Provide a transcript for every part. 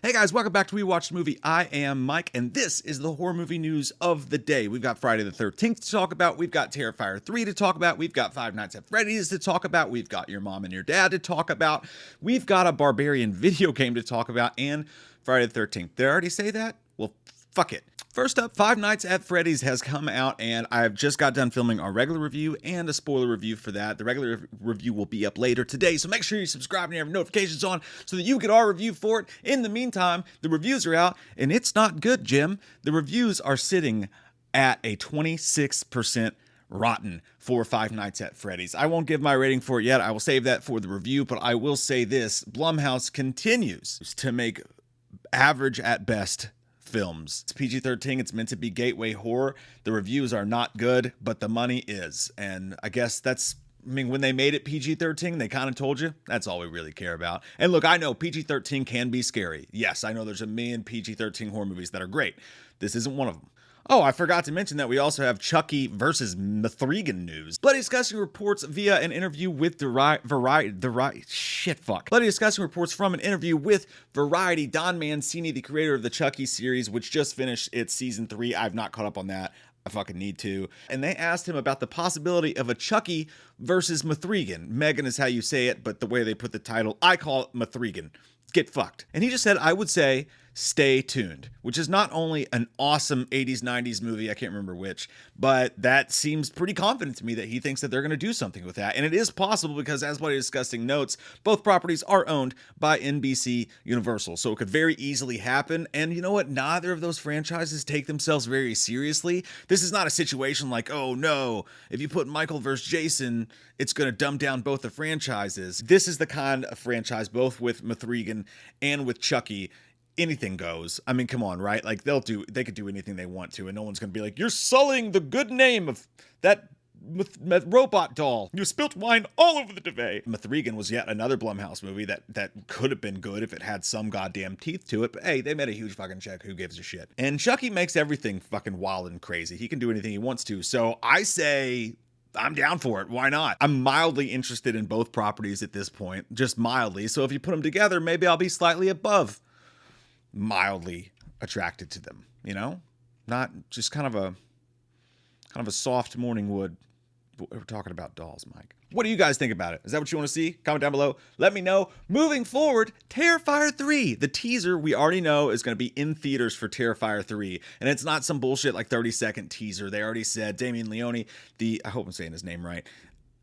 Hey guys, welcome back to We Watched the Movie. I am Mike, and this is the horror movie news of the day. We've got Friday the 13th to talk about, we've got Terrifier 3 to talk about, we've got Five Nights at Freddy's to talk about, we've got Your Mom and Your Dad to talk about, we've got a Barbarian video game to talk about, and Friday the 13th. Did I already say that? Well, fuck it. First up, Five Nights at Freddy's has come out, and I've just got done filming our regular review and a spoiler review for that. The regular review will be up later today, so make sure you subscribe and you have notifications on so that you get our review for it. In the meantime, the reviews are out, and it's not good, Jim. The reviews are sitting at a 26% rotten for Five Nights at Freddy's. I won't give my rating for it yet. I will save that for the review, but I will say this. Blumhouse continues to make average at best films. It's PG-13, it's meant to be gateway horror. The reviews are not good, but the money is. And I guess that's, when they made it PG-13, they kind of told you that's all we really care about. And look, I know PG-13 can be scary. Yes, I know there's a million PG-13 horror movies that are great. This isn't one of them. Oh, I forgot to mention that we also have Chucky versus Mithrigan news. Bloody Disgusting reports via an interview with Bloody Disgusting reports from an interview with Variety. Don Mancini, the creator of the Chucky series, which just finished its season 3. I've not caught up on that. I fucking need to. And they asked him about the possibility of a Chucky versus Mithrigan. Megan is how you say it, but the way they put the title, I call it Mithrigan. Get fucked. And he just said, I would say, stay tuned, which is not only an awesome 80s, 90s movie, I can't remember which, but that seems pretty confident to me that he thinks that they're going to do something with that. And it is possible because, as Bloody Disgusting notes, both properties are owned by NBC Universal. So it could very easily happen. And you know what? Neither of those franchises take themselves very seriously. This is not a situation like, oh no, if you put Michael versus Jason, it's going to dumb down both the franchises. This is the kind of franchise, both with Mithrigan and with Chucky, anything goes. I mean, come on, right? Like they could do anything they want to, and no one's gonna be like, you're sullying the good name of that robot doll. You spilt wine all over the duvet. Mithrigan was yet another Blumhouse movie that could have been good if it had some goddamn teeth to it, but hey, they made a huge fucking check. Who gives a shit? And Chucky makes everything fucking wild and crazy. He can do anything he wants to. So I say, I'm down for it. Why not? I'm mildly interested in both properties at this point, just mildly. So if you put them together, maybe I'll be slightly above mildly attracted to them, you know, not just kind of a soft morning wood. We're talking about dolls, Mike. What do you guys think about it? Is that what you want to see? Comment down below. Let me know. Moving forward, Terrifier 3. The teaser we already know is going to be in theaters for Terrifier 3. And it's not some bullshit like 30-second teaser. They already said Damien Leone, I hope I'm saying his name right.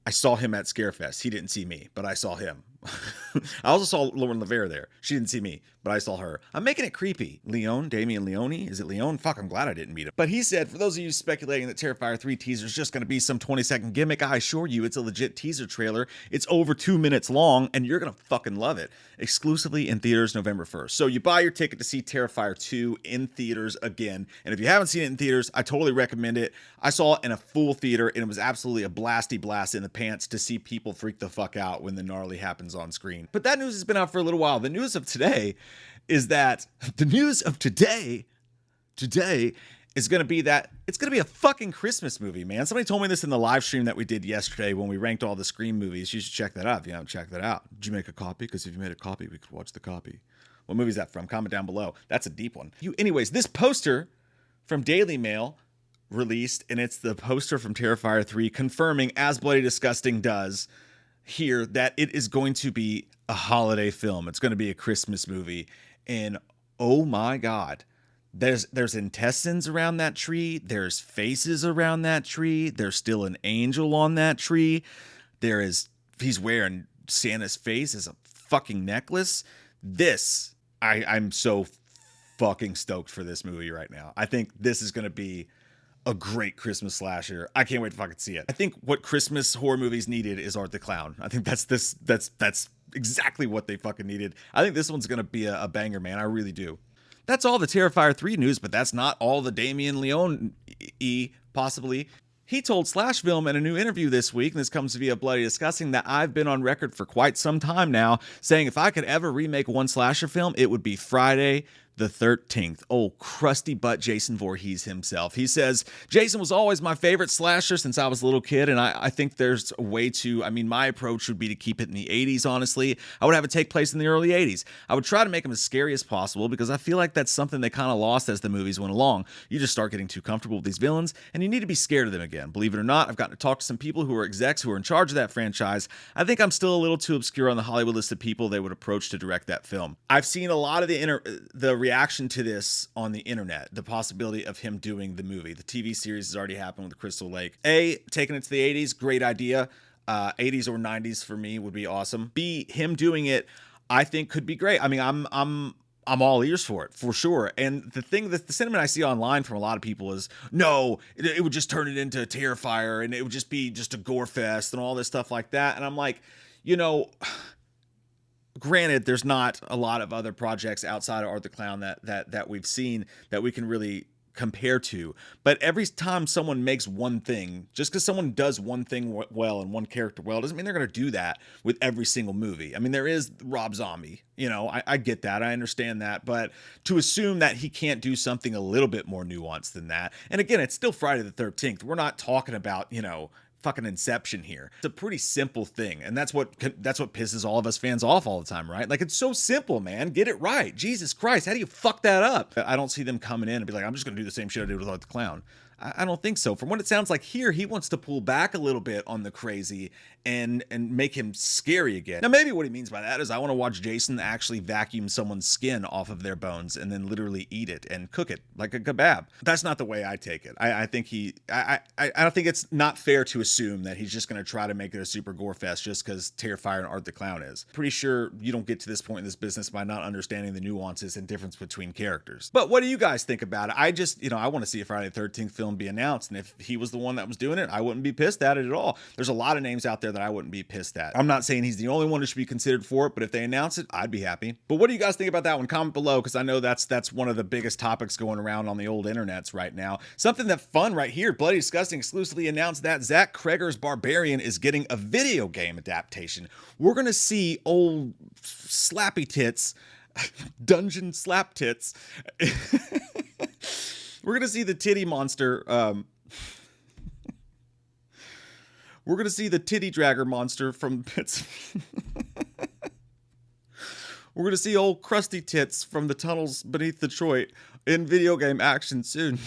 I saw him at Scarefest. He didn't see me, but I saw him. I also saw Lauren LaVere there. She didn't see me, but I saw her. I'm making it creepy. Damien Leone? Is it Leone? Fuck, I'm glad I didn't meet him. But he said, for those of you speculating that Terrifier 3 teaser is just going to be some 20-second gimmick, I assure you it's a legit teaser trailer. It's over 2 minutes long, and you're going to fucking love it. Exclusively in theaters November 1st. So you buy your ticket to see Terrifier 2 in theaters again. And if you haven't seen it in theaters, I totally recommend it. I saw it in a full theater, and it was absolutely a blasty blast in the pants to see people freak the fuck out when the gnarly happens on screen. But that news has been out for a little while. The news of today is that today is going to be that it's going to be a fucking Christmas movie, man. Somebody told me this in the live stream that we did yesterday when we ranked all the Scream movies. You should check that out if you haven't checked that out. Did you make a copy? Because if you made a copy, we could watch the copy. What movie is that from? Comment down below. That's a deep one. Anyways, this poster from Daily Mail released, and it's the poster from Terrifier 3 confirming, as Bloody Disgusting does here, that it is going to be a holiday film. It's going to be a Christmas movie. And oh my God, there's intestines around that tree. There's faces around that tree. There's still an angel on that tree. He's wearing Santa's face as a fucking necklace. I'm so fucking stoked for this movie right now. I think this is going to be a great Christmas slasher. I can't wait to fucking see it. I think what Christmas horror movies needed is Art the Clown. I think that's exactly what they fucking needed. I think this one's gonna be a banger, man. I really do. That's all the Terrifier 3 news, but that's not all the Damien Leone possibly. He told Slash Film in a new interview this week, and this comes via Bloody Disgusting, that I've been on record for quite some time now saying if I could ever remake one slasher film, it would be Friday the 13th. Oh, crusty butt Jason Voorhees himself. He says, Jason was always my favorite slasher since I was a little kid, and I think there's a way to, my approach would be to keep it in the 80s, honestly. I would have it take place in the early 80s. I would try to make him as scary as possible because I feel like that's something they kind of lost as the movies went along. You just start getting too comfortable with these villains, and you need to be scared of them again. Believe it or not, I've gotten to talk to some people who are execs who are in charge of that franchise. I think I'm still a little too obscure on the Hollywood list of people they would approach to direct that film. I've seen a lot of the reaction to this on the internet, the possibility of him doing the movie. The TV series has already happened with Crystal Lake. A, taking it to the 80s, great idea. 80s or 90s for me would be awesome. B, him doing it, I think could be great. I'm all ears for it, for sure. And the thing that the sentiment I see online from a lot of people is, no, it would just turn it into a Terrifier and it would just be just a gore fest and all this stuff like that. And I'm like, granted, there's not a lot of other projects outside of Art the Clown that we've seen that we can really compare to. But every time someone makes one thing, just because someone does one thing well and one character well, doesn't mean they're going to do that with every single movie. There is Rob Zombie. I get that. I understand that. But to assume that he can't do something a little bit more nuanced than that. And again, it's still Friday the 13th. We're not talking about, fucking Inception here. It's a pretty simple thing, and that's what pisses all of us fans off all the time, right? Like, it's so simple, man. Get it right. Jesus Christ, how do you fuck that up? I don't see them coming in and be like, I'm just gonna do the same shit I did with Art the Clown. I don't think so. From what it sounds like here, he wants to pull back a little bit on the crazy and make him scary again. Now, maybe what he means by that is I want to watch Jason actually vacuum someone's skin off of their bones and then literally eat it and cook it like a kebab. That's not the way I take it. I think I don't think it's not fair to assume that he's just going to try to make it a super gore fest just because Terrifier and Art the Clown is. Pretty sure you don't get to this point in this business by not understanding the nuances and difference between characters. But what do you guys think about it? I just, I want to see a Friday the 13th film be announced, and if he was the one that was doing it, I wouldn't be pissed at it at all. There's a lot of names out there that I wouldn't be pissed at. I'm not saying he's the only one who should be considered for it, but if they announce it, I'd be happy. But what do you guys think about that one? Comment below, because I know that's one of the biggest topics going around on the old internets right now. Something that fun right here, Bloody Disgusting exclusively announced that Zach Kreger's Barbarian is getting a video game adaptation. We're gonna see old slappy tits, dungeon slap tits. We're going to see the titty monster. We're going to see the titty dragger monster from Pits. We're going to see old crusty tits from the tunnels beneath Detroit in video game action soon.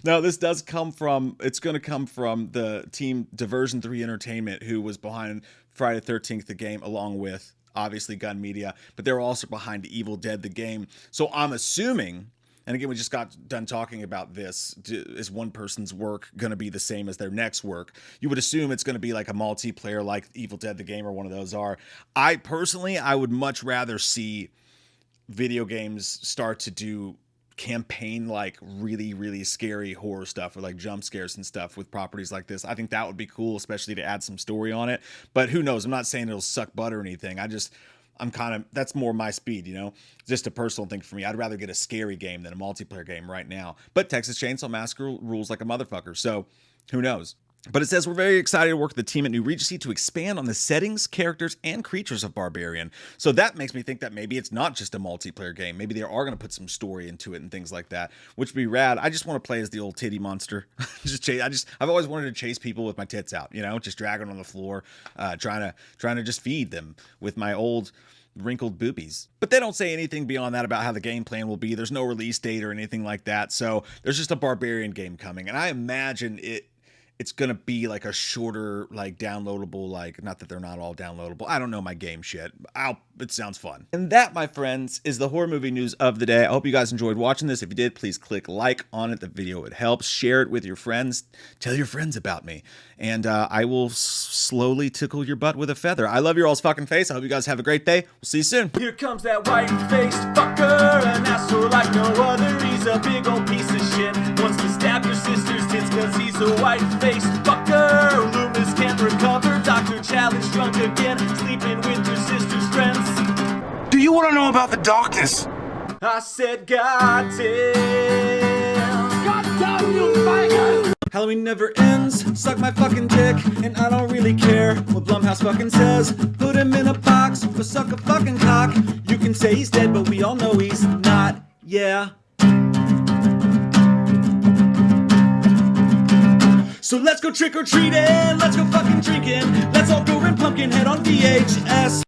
Now, this does come from, it's going to come from the team Diversion 3 Entertainment, who was behind Friday the 13th, the game, along with, obviously, Gun Media. But they were also behind Evil Dead, the game. So I'm assuming... And again, we just got done talking about this. Is one person's work going to be the same as their next work? You would assume it's going to be like a multiplayer like Evil Dead the game or one of those are. I would much rather see video games start to do campaign like really, really scary horror stuff or like jump scares and stuff with properties like this. I think that would be cool, especially to add some story on it. But who knows? I'm not saying it'll suck butt or anything. That's more my speed, just a personal thing for me. I'd rather get a scary game than a multiplayer game right now. But Texas Chainsaw Massacre rules like a motherfucker, so who knows? But it says, we're very excited to work with the team at New Regency to expand on the settings, characters, and creatures of Barbarian. So that makes me think that maybe it's not just a multiplayer game. Maybe they are going to put some story into it and things like that, which would be rad. I just want to play as the old titty monster. I've always wanted to chase people with my tits out, just dragging on the floor, trying to just feed them with my old wrinkled boobies. But they don't say anything beyond that about how the game plan will be. There's no release date or anything like that. So there's just a Barbarian game coming. And I imagine it's going to be like a shorter, like downloadable, like, not that they're not all downloadable. I don't know my game shit. It sounds fun. And that, my friends, is the horror movie news of the day. I hope you guys enjoyed watching this. If you did, please click like on it. The video, it helps. Share it with your friends. Tell your friends about me. And I will slowly tickle your butt with a feather. I love your all's fucking face. I hope you guys have a great day. We'll see you soon. Here comes that white-faced fucker, an asshole like no other. He's a big old piece of shit. Wants to stab your sister's tits cause he's a white-faced fucker. Loomis can't recover. Dr. Challenge drunk again. Sleeping with your sister's friends. Do you want to know about the darkness? I said, goddamn. Goddamn, you faggot! Halloween never ends, suck my fucking dick, and I don't really care what Blumhouse fucking says. Put him in a box, or suck a fucking cock. You can say he's dead, but we all know he's not. Yeah. So let's go trick-or-treating, let's go fucking drinking, let's all go rent Pumpkinhead on VHS.